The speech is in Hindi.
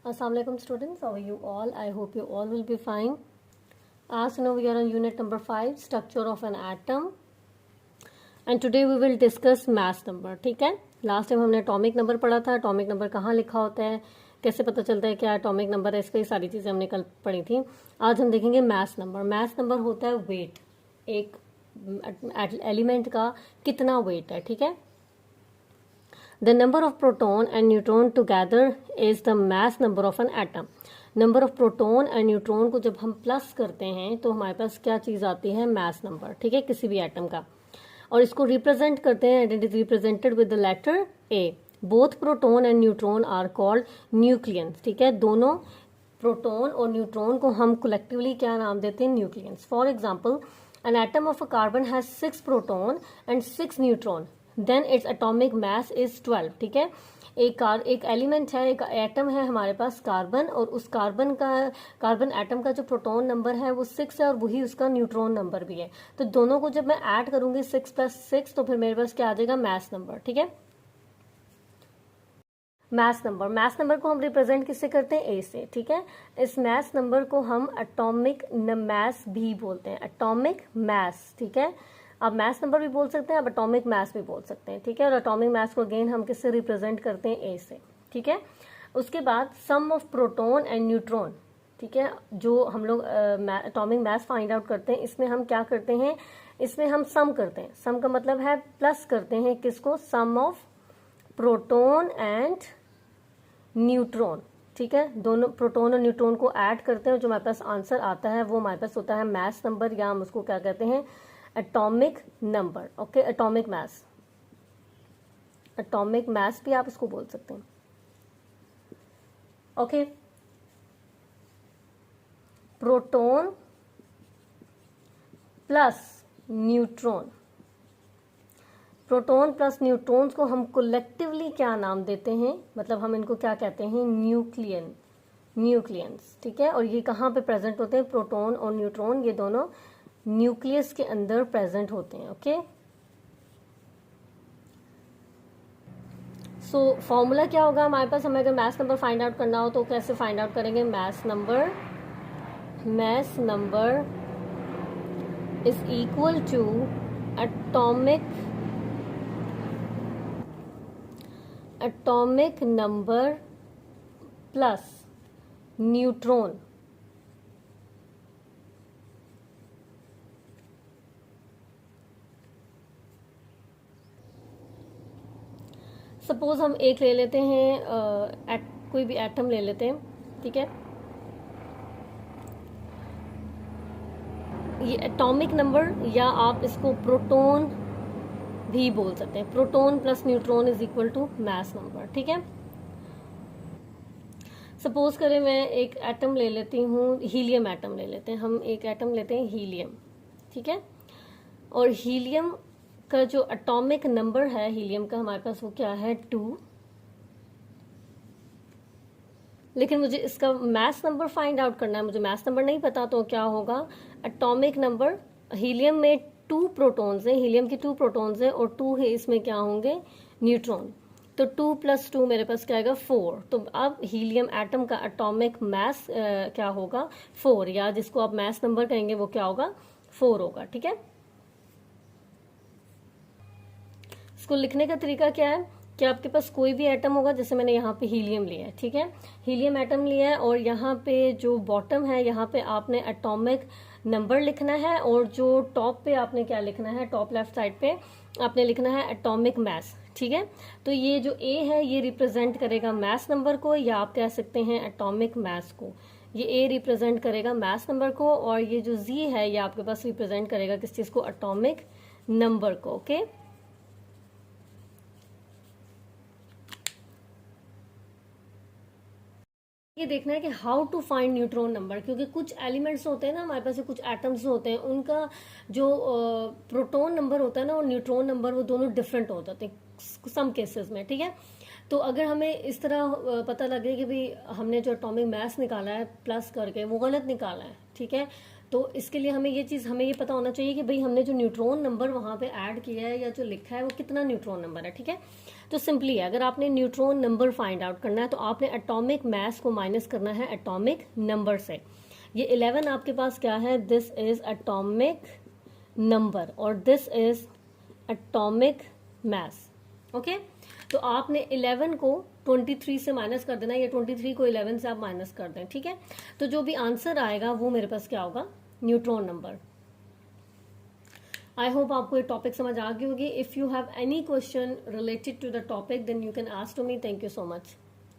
Assalamualaikum students, how are you all? I hope you all will be fine. As you know, we are on unit number 5, structure of an atom, and today we will discuss mass number. ठीक है, लास्ट टाइम हमने एटॉमिक नंबर पढ़ा था. एटॉमिक नंबर कहाँ लिखा होता है, कैसे पता चलता है क्या एटॉमिक नंबर है, इसकी सारी चीज़ें हमने कल पढ़ी थी. आज हम देखेंगे मैस नंबर. मैस नंबर होता है वेट, एक एलिमेंट का कितना वेट है. ठीक है, The number of proton and neutron together is the mass number of an atom. Number of proton and neutron को जब हम प्लस करते हैं तो हमारे पास क्या चीज़ आती है, मैस नंबर. ठीक है, किसी भी एटम का. और इसको रिप्रेजेंट करते हैं, it is represented with the letter A. Both proton and neutron are called nucleons. ठीक है, दोनों प्रोटॉन और न्यूट्रॉन को हम कलेक्टिवली क्या नाम देते हैं, nucleons. For example, an atom of a carbon has 6 proton and 6 neutron, then its atomic mass is 12. ठीक है, एक एलिमेंट है, एक एटम है हमारे पास कार्बन, और उस कार्बन एटम का जो प्रोटॉन नंबर है वो 6 है और वही उसका न्यूट्रॉन नंबर भी है. तो दोनों को जब मैं ऐड करूंगी 6 + 6 तो फिर मेरे पास क्या आ जाएगा, मैस नंबर. ठीक है, मैस नंबर को हम रिप्रेजेंट किससे करते हैं, ए से. ठीक है, इस मैस नंबर को हम एटॉमिक मैस भी बोलते हैं, एटॉमिक मैस. ठीक है, आप मैस नंबर भी बोल सकते हैं, आप एटॉमिक मैस भी बोल सकते हैं. ठीक है, और एटॉमिक मैस को अगेन हम किससे रिप्रेजेंट करते हैं, ए से. ठीक है, उसके बाद सम ऑफ प्रोटॉन एंड न्यूट्रॉन. ठीक है, जो हम लोग एटॉमिक मैस फाइंड आउट करते हैं, इसमें हम क्या करते हैं, इसमें हम सम करते हैं. सम का मतलब है प्लस करते हैं किसको, सम ऑफ प्रोटॉन एंड न्यूट्रॉन. ठीक है, दोनों प्रोटॉन और न्यूट्रॉन को ऐड करते हैं, जो हमारे पास आंसर आता है वो हमारे पास होता है मैस नंबर, या हम उसको क्या कहते हैं, atomic number. Okay, atomic mass, atomic mass भी आप इसको बोल सकते हैं. Okay, proton plus neutron, proton plus neutrons को हम कलेक्टिवली क्या नाम देते हैं, मतलब हम इनको क्या कहते हैं, न्यूक्लियंस. ठीक है, और ये कहाँ पे प्रेजेंट होते हैं, प्रोटॉन और न्यूट्रॉन ये दोनों न्यूक्लियस के अंदर प्रेजेंट होते हैं. ओके, सो फॉर्मूला क्या होगा हमारे पास, हमें अगर मैस नंबर फाइंड आउट करना हो तो कैसे फाइंड आउट करेंगे, mass number is equal to atomic number plus neutron. Suppose हम एक ले लेते हैं, कोई भी एटम ले लेते हैं. ठीक है, ये एटॉमिक नंबर, या आप इसको प्रोटॉन भी बोल सकते हैं. Proton plus neutron is equal to mass number. ठीक है, सपोज करें मैं एक एटम ले लेती हूँ, हीलियम एटम ले लेते हैं हम, एक एटम लेते हैं हीलियम. ठीक है, और हीलियम का जो एटॉमिक नंबर है हीलियम का हमारे पास वो क्या है, 2. लेकिन मुझे इसका मैस नंबर फाइंड आउट करना है, मुझे मैस नंबर नहीं पता, तो क्या होगा, एटॉमिक नंबर, हीलियम में 2 प्रोटॉन्स हैं, हीलियम की 2 प्रोटॉन्स हैं, और 2 है इसमें क्या होंगे, न्यूट्रॉन. तो 2 + 2 मेरे पास क्या आएगा, 4. तो अब हीलियम एटम का एटॉमिक मैस क्या होगा, 4, या जिसको आप मैस नंबर कहेंगे वो क्या होगा, 4 होगा. ठीक है, इसको लिखने का तरीका क्या है कि आपके पास कोई भी एटम होगा, जैसे मैंने यहाँ पे हीलियम लिया है. ठीक है, हीलियम एटम लिया है, और यहाँ पे जो बॉटम है यहाँ पे आपने एटॉमिक नंबर लिखना है, और जो टॉप पे आपने क्या लिखना है, टॉप लेफ्ट साइड पे आपने लिखना है एटॉमिक मैस. ठीक है, तो ये जो ए है ये रिप्रेजेंट करेगा मैस नंबर को, या आप कह सकते हैं एटॉमिक मैस को. ये ए रिप्रेजेंट करेगा मैस नंबर को, और ये जो जी है ये आपके पास रिप्रेजेंट करेगा किस चीज को, एटॉमिक नंबर को. ओके, ये देखना है कि how to find neutron number, क्योंकि कुछ एलिमेंट्स होते हैं ना हमारे पास, कुछ एटम्स होते हैं, उनका जो प्रोटॉन नंबर होता है ना और न्यूट्रॉन नंबर वो दोनों डिफरेंट हो जाते हैं सम केसेस में. ठीक है, तो अगर हमें इस तरह पता लगे कि भाई हमने जो एटॉमिक मास निकाला है प्लस करके वो गलत निकाला है. ठीक है, तो इसके लिए हमें ये पता होना चाहिए कि भाई हमने जो न्यूट्रॉन नंबर वहां पे ऐड किया है या जो लिखा है वो कितना न्यूट्रॉन नंबर है, ठीक है। तो सिंपली है, अगर आपने न्यूट्रॉन नंबर फाइंड आउट करना है तो आपने एटॉमिक मास को माइनस करना है एटॉमिक नंबर से। ये 11 आपके पास क्या है, दिस इज एटॉमिक नंबर और this is atomic mass, okay. तो आपने 11 को 23 से माइनस कर देना या 23 को 11 से आप माइनस कर दें, ठीक है। तो जो भी आंसर आएगा वो मेरे पास क्या होगा, न्यूट्रॉन नंबर। आई होप आपको ये टॉपिक समझ आ गई होगी। If you have any question related to the topic then you can ask to me. Thank you so much.